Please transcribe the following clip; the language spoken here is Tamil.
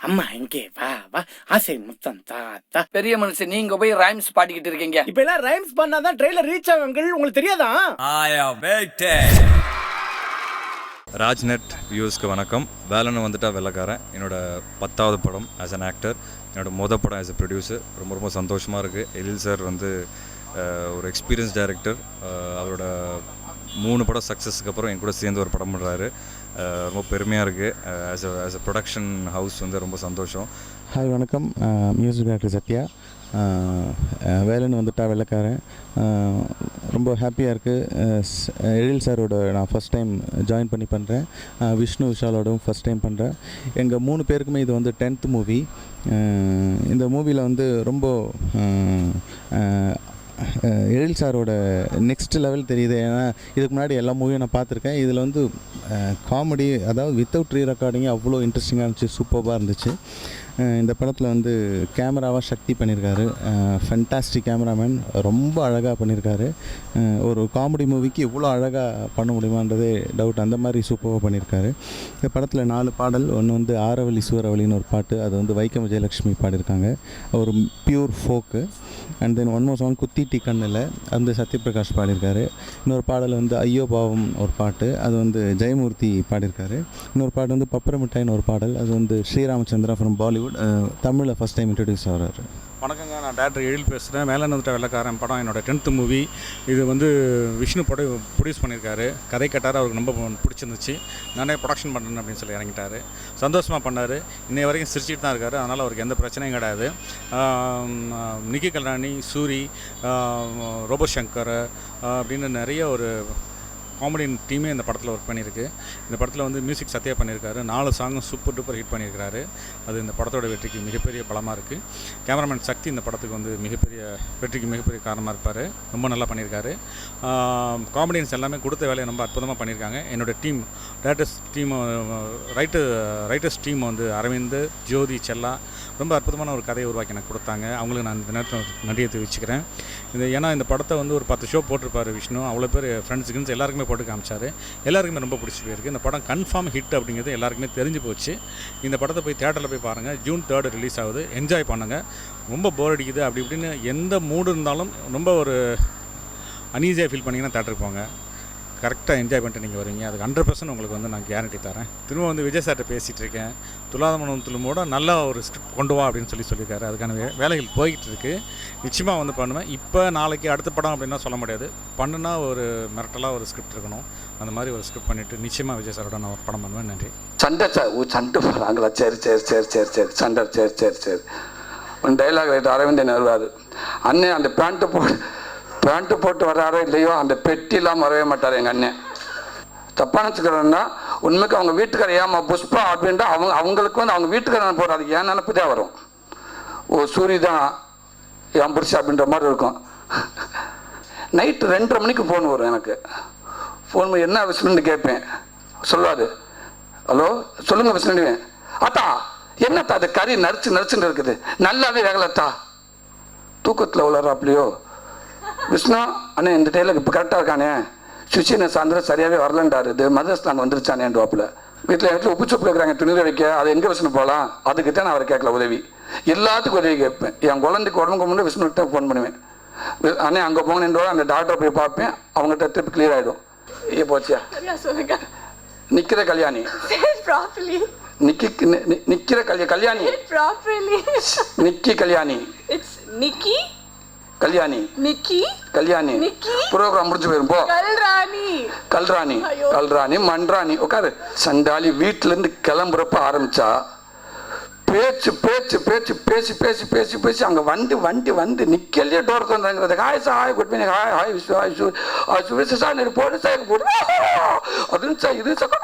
அம்மா இங்கே வா வா ஆசை முத்தம் தாத்தா. பெரிய மனுஷன் நீங்க போய் ரைம்ஸ் பாடிக்கிட்டு இருக்கீங்க. இப்ப எல்லாம் ரைம்ஸ் பண்ணாதான் ட்ரெயிலர் ரீச் ஆகுங்கள். உங்களுக்கு தெரியாதா? ராஜ்நெட் வியூஸ்க்கு வணக்கம். வேலைன்னு வந்துட்டா வெள்ளக்காரன் என்னோட 10வது படம் ஆஸ் அன் ஆக்டர், என்னோட மொதல் படம் ஆஸ் அ ப்ரொடியூசர். ரொம்ப ரொம்ப சந்தோஷமாக இருக்குது. எழில் சார் வந்து ஒரு எக்ஸ்பீரியன்ஸ் டைரக்டர். அவரோட 3 படம் சக்ஸஸ்க்கு அப்புறம் என் கூட சேர்ந்து ஒரு படம் பண்ணுறாரு. ரொம்ப பெருமையாக இருக்குது. ஆஸ் அ ப்ரொடக்ஷன் ஹவுஸ் வந்து ரொம்ப சந்தோஷம். ஹாய் வணக்கம். Music director Sathya. வேலைன்னு வந்துட்டா வெள்ளக்காரன் ரொம்ப ஹாப்பியாக இருக்குது. எழில் சாரோட நான் ஃபஸ்ட் டைம் ஜாயின் பண்ணி பண்ணுறேன். விஷ்ணு விஷாலோடவும் ஃபஸ்ட் டைம் பண்ணுறேன். எங்கள் 3 பேருக்குமே இது வந்து 10th மூவி. இந்த மூவியில் வந்து ரொம்ப எழில் சாரோட நெக்ஸ்ட் லெவல் தெரியுது. ஏன்னா இதுக்கு முன்னாடி எல்லா மூவியும் நான் பார்த்துருக்கேன். இதில் வந்து காமெடி, அதாவது வித்தவுட் ரீ ரெக்கார்டிங் அவ்வளோ இன்ட்ரெஸ்டிங்காக இருந்துச்சு, சூப்பராக இருந்துச்சு. இந்த படத்தில் வந்து கேமராவாக சக்தி பண்ணியிருக்காரு. ஃபென்டாஸ்டிக் கேமராமேன், ரொம்ப அழகாக பண்ணியிருக்காரு. ஒரு காமெடி மூவிக்கு இவ்வளோ அழகாக பண்ண முடியுமான்றதே டவுட், அந்த மாதிரி சூப்பராக பண்ணியிருக்காரு. இந்த படத்தில் 4 பாடல். ஒன்று வந்து ஆரவழி சூரவழின்னு ஒரு பாட்டு, அது வந்து வைக்கம் விஜயலட்சுமி பாடியிருக்காங்க, ஒரு pure folk. And then one more song குத்திட்டி கண்ணில் அந்த சத்யபிரகாஷ் பாடியிருக்காரு. இன்னொரு பாடல் வந்து ஐயோ பாவம் ஒரு பாட்டு, அது வந்து ஜெயமூர்த்தி பாடியிருக்காரு. இன்னொரு பாட்டு வந்து பப்பரமிட்டாயின்னு ஒரு பாடல், அது வந்து ஸ்ரீராமச்சந்திரா ஃப்ரம் பாலிவுட், தமிழில் ஃபஸ்ட் டைம் இன்ட்ரடியூஸ் ஆகிறாரு. வணக்கங்க, நான் டேரக்டர் எழில் பேசுகிறேன். வேலைன்னு வந்துட்ட வெள்ளக்காரன் படம் என்னோட 10th மூவி. இது வந்து விஷ்ணு ப்ரொடியூஸ் பண்ணியிருக்காரு. கதை கேட்டார், அவருக்கு ரொம்ப பிடிச்சிருந்துச்சு. நானே ப்ரொடக்ஷன் பண்ணுறேன் அப்படின்னு சொல்லி இறங்கிட்டார். சந்தோஷமாக பண்ணார். இன்னைய வரைக்கும் சிரிச்சிட்டு தான் இருக்கார். அதனால் அவருக்கு எந்த பிரச்சனையும் கிடையாது. நிக்கி கல்ராணி, சூரி, ரோபோ சங்கர் அப்படின்னு நிறைய ஒரு காமெடி டீமே இந்த படத்தில் ஒர்க் பண்ணியிருக்கு. இந்த படத்தில் வந்து மியூசிக் சத்யா பண்ணியிருக்காரு. 4 சாங்கும் சூப்பர் டூப்பர் ஹிட் பண்ணியிருக்காரு. அது இந்த படத்தோட வெற்றிக்கு மிகப்பெரிய பலமாக இருக்குது. கேமராமேன் சக்தி இந்த படத்துக்கு வந்து வெற்றிக்கு மிகப்பெரிய காரணமாக இருப்பார். ரொம்ப நல்லா பண்ணியிருக்காரு. காமெடியன்ஸ் எல்லாமே கொடுத்த வேலையை ரொம்ப அற்புதமாக பண்ணியிருக்காங்க. என்னோடய டீம், ரைட்டர்ஸ் டீம் வந்து அரவிந்த், ஜோதி, செல்லா ரொம்ப அற்புதமான ஒரு கதையை உருவாக்கி எனக்கு கொடுத்தாங்க. அவங்களுக்கு நான் இந்த நேரத்தில் நன்றியை தெரிவிச்சுக்கிறேன். ஏன்னா இந்த படத்தை வந்து ஒரு 10 ஷோ போட்டிருப்பார் விஷ்ணு. அவ்வளோ பேர் ஃப்ரெண்ட்ஸுக்குன்னு எல்லாருக்குமே போட்டு காமிச்சார். எல்லாருக்குமே ரொம்ப பிடிச்சி போயிருக்கு. இந்த படம் கன்ஃபார்ம் ஹிட் அப்படிங்கிறது எல்லாருக்குமே தெரிஞ்சு போச்சு. இந்த படத்தை போய் தியேட்டரில் போய் பாருங்கள். June 3 ரிலீஸ் ஆகுது. என்ஜாய் பண்ணுங்கள். ரொம்ப போர் அடிக்குது அப்படி இப்படின்னு எந்த மூடு இருந்தாலும் ரொம்ப ஒரு அன்ஈஸியாக ஃபீல் பண்ணிங்கன்னா தியேட்டருக்கு போங்க. கரெக்டாக என்ஜாய் பண்ணிட்டு நீங்கள் வருவீங்க. அதுக்கு 100% உங்களுக்கு வந்து நான் கேரண்டி தரேன். திரும்ப வந்து விஜய் சார்கிட்ட பேசிகிட்டு இருக்கேன். துலாதமனம் துளுமோட நல்ல ஒரு ஸ்கிரிப்ட் கொண்டு வா அப்படின்னு சொல்லியிருக்காரு. அதுக்கான வேலைகள் போய்கிட்டு இருக்குது. நிச்சயமாக வந்து பண்ணுவேன். இப்போ நாளைக்கு அடுத்த படம் அப்படின்னா சொல்ல முடியாது. பண்ணுனா ஒரு மிரட்டலாக ஒரு ஸ்கிரிப்ட் இருக்கணும். அந்த மாதிரி ஒரு ஸ்கிரிப்ட் பண்ணிவிட்டு நிச்சயமாக விஜய் சாரோட நான் ஒரு படம் பண்ணுவேன். நன்றி. சண்டை போகிறாங்களா? சரி சண்டை சரி ஒரு டைலாக் ரைட்டர் அரவிந்தன் வருவார். அண்ணே அந்த பேண்ட்டு போட்டு வர்றாரோ இல்லையோ அந்த பெட்டிலாம் வரவே மாட்டார் எங்கள் அண்ணன். தப்பாக நினச்சிக்கிறேன்னா உண்மைக்கு அவங்க வீட்டுக்கார ஏமா புஷ்பா அப்படின்ட்டு அவங்களுக்கு வந்து அவங்க வீட்டுக்காரன் போகிறாரு. ஏன் நினப்பு தான் வரும். ஓ சூரி தான் என் புருஷன் அப்படின்ற மாதிரி இருக்கும். நைட்டு 2:30 மணிக்கு ஃபோன் வரும் எனக்கு. ஃபோன் பண்ணி என்ன விஷயம்னு கேட்பேன். சொல்லுவார், ஹலோ சொல்லுங்கள் விஷயம். அத்தா என்னத்தா அது கறி நரிச்சுன்னு இருக்குது, நல்லாவே வேகலத்தா. தூக்கத்தில் உளறாப்லையோ விஷ்ணு அண்ணே இந்த டைலாக் இப்போ கரெக்டாக இருக்கானே, சுச்சின சாயந்தரம் சரியாகவே வரலன்றாரு, இது மதர்ஸ்லான் வந்துருச்சானேன்ற வாப்பில். வீட்டில் உப்பு சோப்பு கேட்குறாங்க துணியில் வைக்க, அது எங்கே விஷ்ணு போகலாம், அதுக்கிட்ட நான் அவரை கேட்கல உதவி. எல்லாத்துக்கும் உதவி கேட்பேன். என் குழந்தைக்கு உடம்புக்கு முன்னாடி விஷ்ணுகிட்ட ஃபோன் பண்ணுவேன். அண்ணே அங்கே போங்கன்னு அந்த டாக்டரை போய் பார்ப்பேன். அவங்ககிட்ட திருப்பி கிளியர் ஆகிடும். ஏ போச்சியா நிற்கிற கல்யாணி நிக்கிற கல்யாணி நிக்கி கல்யாணி கல்யாணி நிக்கி கல்யாணி ப்ரோக்ராம் முடிஞ்சு போயிரும். போ கல்ராணி மன்றாணி உட்காரு. சண்டாளி வீட்டுல இருந்து கிளம்புறப்ப ஆரம்பிச்சா பேச்சு பேச்சு பேச்சு பேசி பேசி பேசி பேசி அங்கே வந்து நிக்கலையே டோர் தந்தாங்கிறது. Hi sir, hi good morning, hi Vishnu, hi sir போடு சார் போடு அதுன்னு சார் இது சார்